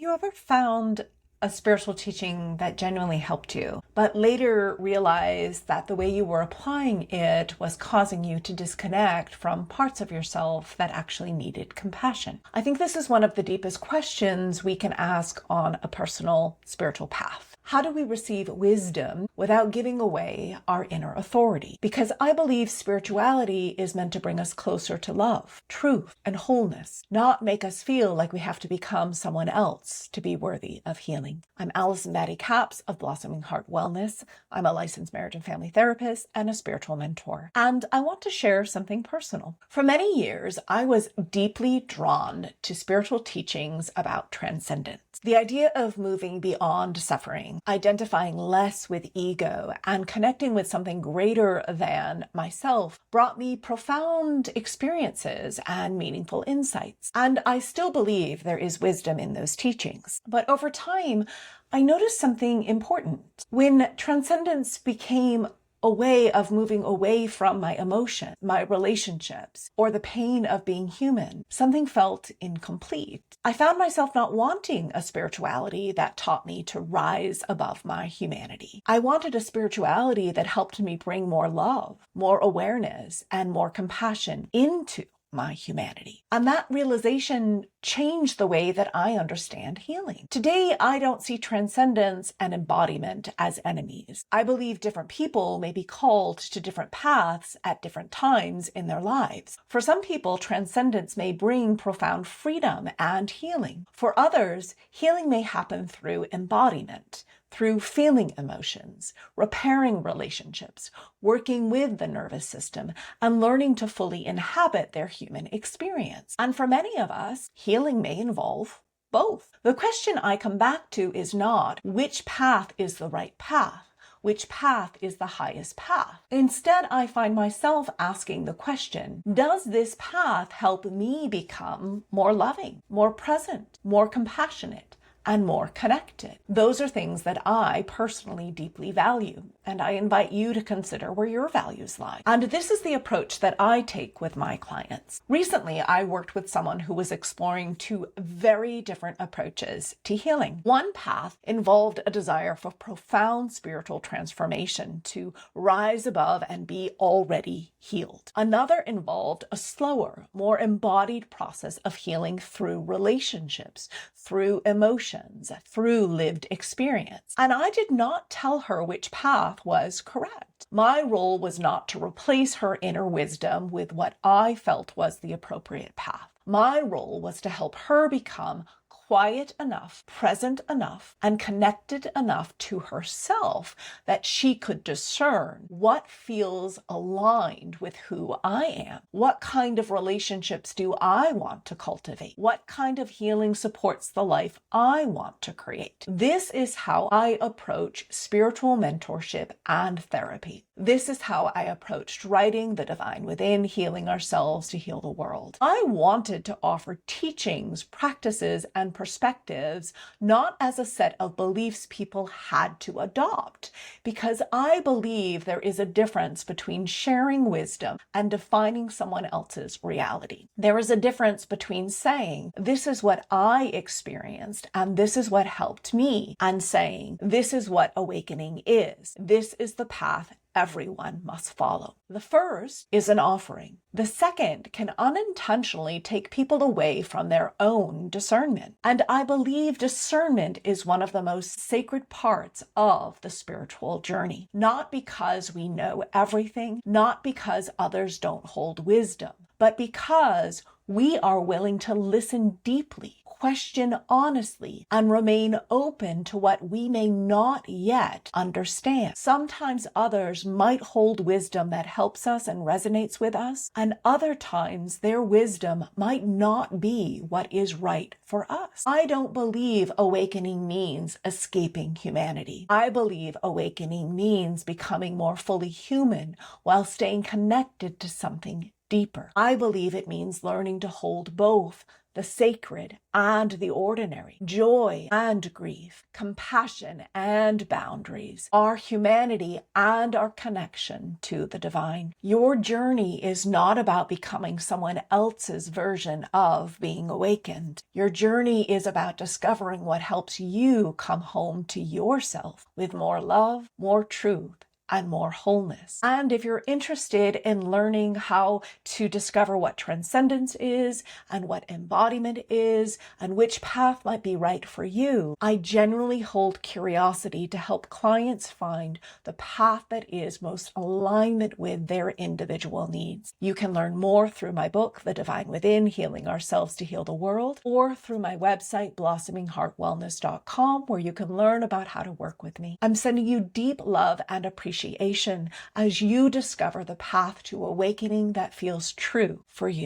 you ever found a spiritual teaching that genuinely helped you, but later realized that the way you were applying it was causing you to disconnect from parts of yourself that actually needed compassion? I think this is one of the deepest questions we can ask on a personal spiritual path. How do we receive wisdom without giving away our inner authority? Because I believe spirituality is meant to bring us closer to love, truth, and wholeness, not make us feel like we have to become someone else to be worthy of healing. I'm Alison Batty Capps of Blossoming Heart Wellness. I'm a licensed marriage and family therapist and a spiritual mentor. And I want to share something personal. For many years, I was deeply drawn to spiritual teachings about transcendence. The idea of moving beyond suffering, identifying less with ego, and connecting with something greater than myself brought me profound experiences and meaningful insights. And I still believe there is wisdom in those teachings. But over time, I noticed something important. When transcendence became a way of moving away from my emotion, my relationships, or the pain of being human, something felt incomplete. I found myself not wanting a spirituality that taught me to rise above my humanity. I wanted a spirituality that helped me bring more love, more awareness, and more compassion into my humanity. And that realization changed the way that I understand healing. Today, I don't see transcendence and embodiment as enemies. I believe different people may be called to different paths at different times in their lives. For some people, transcendence may bring profound freedom and healing. For others, healing may happen through embodiment, through feeling emotions, repairing relationships, working with the nervous system, and learning to fully inhabit their human experience. And for many of us, healing may involve both. The question I come back to is not which path is the right path, which path is the highest path. Instead, I find myself asking the question, does this path help me become more loving, more present, more compassionate, and more connected? Those are things that I personally deeply value, and I invite you to consider where your values lie. And this is the approach that I take with my clients. Recently, I worked with someone who was exploring two very different approaches to healing. One path involved a desire for profound spiritual transformation to rise above and be already healed. Another involved a slower, more embodied process of healing through relationships, through emotions, through lived experience. And I did not tell her which path was correct. My role was not to replace her inner wisdom with what I felt was the appropriate path. My role was to help her become quiet enough, present enough, and connected enough to herself that she could discern what feels aligned with who I am. What kind of relationships do I want to cultivate? What kind of healing supports the life I want to create? This is how I approach spiritual mentorship and therapy. This is how I approached writing The Divine Within, Healing Ourselves to Heal the World. I wanted to offer teachings, practices, and perspectives, not as a set of beliefs people had to adopt, because I believe there is a difference between sharing wisdom and defining someone else's reality. There is a difference between saying, this is what I experienced and this is what helped me, and saying, this is what awakening is. This is the path everyone must follow. The first is an offering. The second can unintentionally take people away from their own discernment. And I believe discernment is one of the most sacred parts of the spiritual journey. Not because we know everything, not because others don't hold wisdom, but because we are willing to listen deeply, question honestly, and remain open to what we may not yet understand. Sometimes others might hold wisdom that helps us and resonates with us, and other times their wisdom might not be what is right for us. I don't believe awakening means escaping humanity. I believe awakening means becoming more fully human while staying connected to something deeper. I believe it means learning to hold both the sacred and the ordinary, joy and grief, compassion and boundaries, our humanity and our connection to the divine. Your journey is not about becoming someone else's version of being awakened. Your journey is about discovering what helps you come home to yourself with more love, more truth, and more wholeness. And if you're interested in learning how to discover what transcendence is and what embodiment is and which path might be right for you, I generally hold curiosity to help clients find the path that is most alignment with their individual needs. You can learn more through my book, The Divine Within, Healing Ourselves to Heal the World, or through my website, blossomingheartwellness.com, where you can learn about how to work with me. I'm sending you deep love and appreciation as you discover the path to awakening that feels true for you.